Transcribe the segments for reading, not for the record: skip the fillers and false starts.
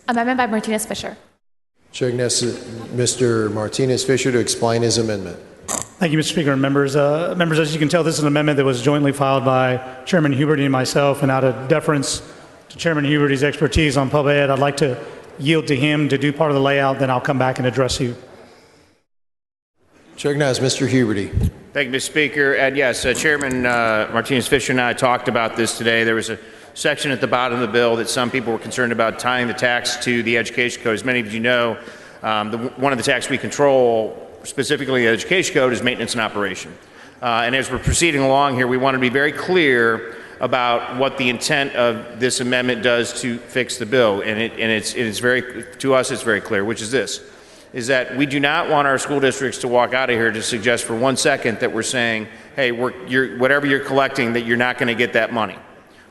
Amendment by Martinez Fischer. Chair asks Mr. Martinez Fischer to explain his amendment. Thank you, Mr. Speaker and members. Members, as you can tell, this is an amendment that was jointly filed by Chairman Huberty and myself, and out of deference to Chairman Huberty's expertise on pub ed, I'd like to yield to him to do part of the layout, then I'll come back and address you. Chair asks Mr. Huberty. Thank you, Mr. Speaker. And yes, Chairman Martinez Fischer and I talked about this today. There was a section at the bottom of the bill that some people were concerned about tying the tax to the education code. As many of you know, one of the taxes we control, specifically the education code, is maintenance and operation. And as we're proceeding along here, we want to be very clear about what the intent of this amendment does to fix the bill. And it's very, to us, it's very clear, which is this, is that we do not want our school districts to walk out of here to suggest for 1 second that we're saying, hey, whatever you're collecting, that you're not going to get that money.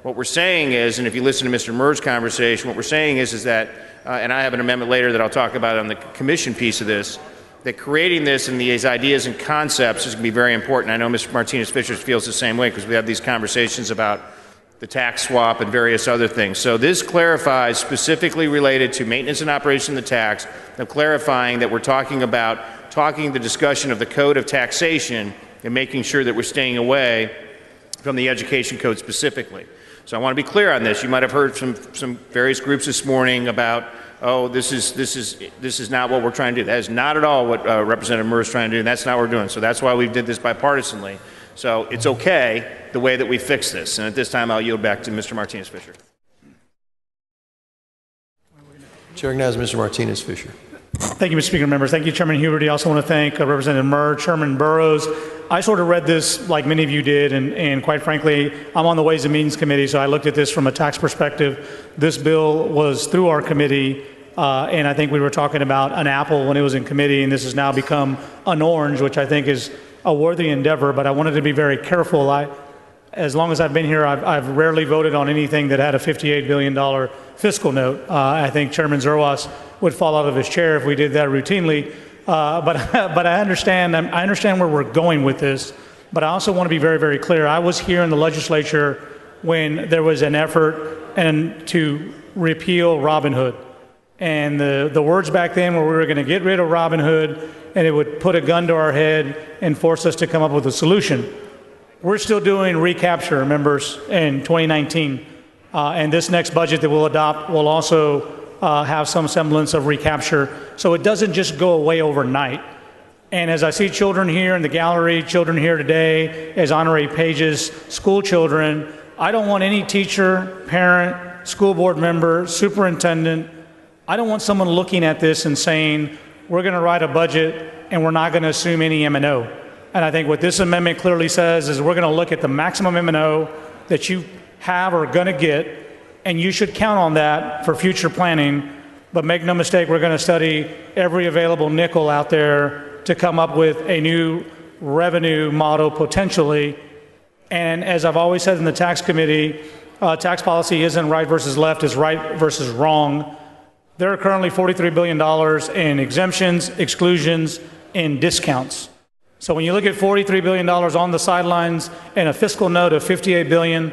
What we're saying is, and if you listen to Mr. Murr's conversation, what we're saying is that, and I have an amendment later that I'll talk about on the commission piece of this, that creating this and these ideas and concepts is going to be very important. I know Mr. Martinez Fischer feels the same way because we have these conversations about the tax swap and various other things. So this clarifies specifically related to maintenance and operation of the tax, of clarifying that we're talking about the discussion of the code of taxation and making sure that we're staying away from the education code specifically. So I want to be clear on this. You might have heard from some various groups this morning about, oh, this is not what we're trying to do. That is not at all what Representative Murr is trying to do, and that's not what we're doing. So that's why we did this bipartisanly. So it's okay the way that we fix this. And at this time, I'll yield back to Mr. Martinez Fischer. Chair has Mr. Martinez Fischer. Thank you, Mr. Speaker and members. Thank you, Chairman Huberty. I also want to thank Representative Murr, Chairman Burrows. I sort of read this like many of you did, and quite frankly, I'm on the Ways and Means Committee, so I looked at this from a tax perspective. This bill was through our committee, and I think we were talking about an apple when it was in committee, and this has now become an orange, which I think is a worthy endeavor, but I wanted to be very careful. As long as I've been here, I've rarely voted on anything that had a $58 billion fiscal note. I think Chairman Zerwas would fall out of his chair if we did that routinely. But I understand where we're going with this. But I also want to be very, very clear. I was here in the legislature when there was an effort to repeal Robin Hood. And the words back then were we were going to get rid of Robin Hood and it would put a gun to our head and force us to come up with a solution. We're still doing recapture, members, in 2019. And this next budget that we'll adopt will also have some semblance of recapture. So it doesn't just go away overnight. And as I see children here in the gallery, children here today as honorary pages, school children, I don't want any teacher, parent, school board member, superintendent, I don't want someone looking at this and saying, we're going to write a budget and we're not going to assume any M&O. And I think what this amendment clearly says is we're going to look at the maximum M&O that you have or are going to get, and you should count on that for future planning. But make no mistake, we're going to study every available nickel out there to come up with a new revenue model potentially. And as I've always said in the tax committee, tax policy isn't right versus left, it's right versus wrong. There are currently $43 billion in exemptions, exclusions, and discounts. So when you look at $43 billion on the sidelines and a fiscal note of $58 billion,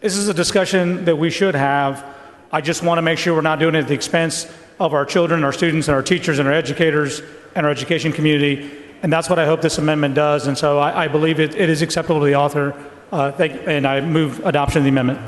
this is a discussion that we should have. I just want to make sure we're not doing it at the expense of our children, our students, and our teachers, and our educators, and our education community. And that's what I hope this amendment does. And so I believe it is acceptable to the author. And I move adoption of the amendment.